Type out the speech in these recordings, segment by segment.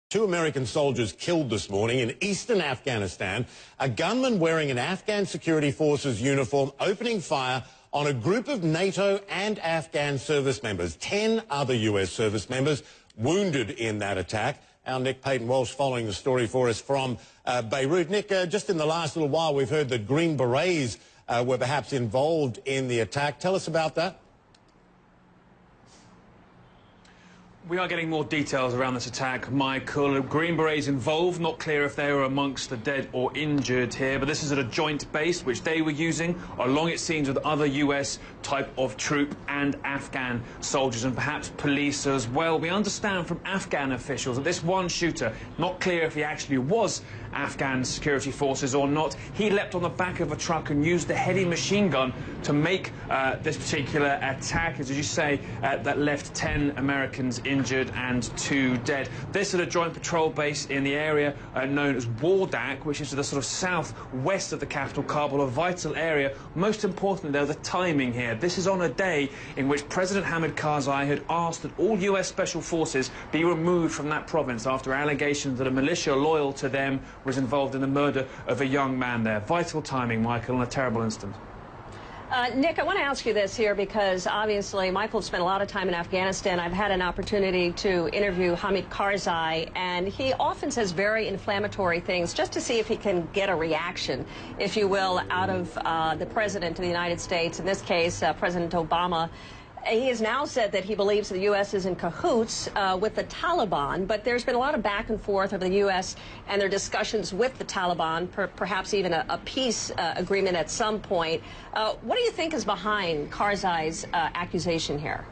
Two American soldiers killed this morning in eastern Afghanistan. A gunman wearing an Afghan security forces uniform opening fire on a group of NATO and Afghan service members. 10 other US service members wounded in that attack. Our Nick Payton-Walsh following the story for us from Beirut. Nick, just in the last little while we've heard that Green Berets were perhaps involved in the attack. Tell us about that. We are getting more details around this attack, Michael. Green Berets involved, not clear if they were amongst the dead or injured here, but this is at a joint base which they were using, along it seems with other US type of troop and Afghan soldiers and perhaps police as well. We understand from Afghan officials that this one shooter, not clear if he actually was Afghan security forces or not, he leapt on the back of a truck and used the heavy machine gun to make this particular attack, as you say, that left 10 Americans injured and 2 dead. This is a joint patrol base in the area known as Wardak, which is to the sort of southwest of the capital, Kabul, a vital area. Most importantly, though, the timing here. This is on a day in which President Hamid Karzai had asked that all US special forces be removed from that province after allegations that a militia loyal to them was involved in the murder of a young man there. Vital timing, Michael, and a terrible incident. Nick, I want to ask you this here because obviously Michael spent a lot of time in Afghanistan. I've had an opportunity to interview Hamid Karzai, and he often says very inflammatory things just to see if he can get a reaction, if you will, out of the President of the United States, in this case, President Obama. He has now said that he believes the U.S. is in cahoots with the Taliban, but there's been a lot of back and forth of the U.S. and their discussions with the Taliban, perhaps even a peace agreement at some point. What do you think is behind Karzai's accusation here?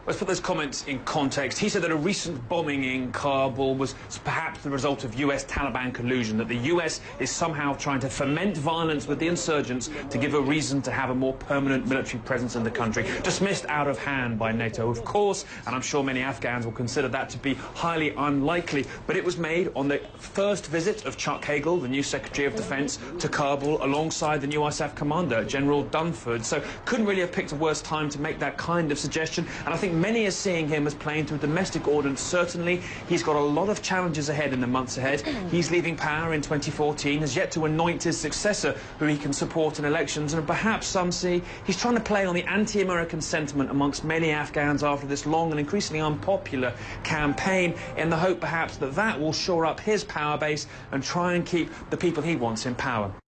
Let's put those comments in context. He said that a recent bombing in Kabul was perhaps the result of US Taliban collusion, that the US is somehow trying to foment violence with the insurgents to give a reason to have a more permanent military presence in the country. Dismissed out of hand by NATO, of course, and I'm sure many Afghans will consider that to be highly unlikely. But it was made on the first visit of Chuck Hagel, the new Secretary of Defense, to Kabul, alongside the new ISAF commander, General Dunford. So couldn't really have picked a worse time to make that kind of suggestion. And I think many are seeing him as playing to a domestic audience. Certainly, he's got a lot of challenges ahead in the months ahead. He's leaving power in 2014, has yet to anoint his successor who he can support in elections, and perhaps some see he's trying to play on the anti-American sentiment amongst many Afghans after this long and increasingly unpopular campaign, in the hope perhaps that that will shore up his power base and try and keep the people he wants in power.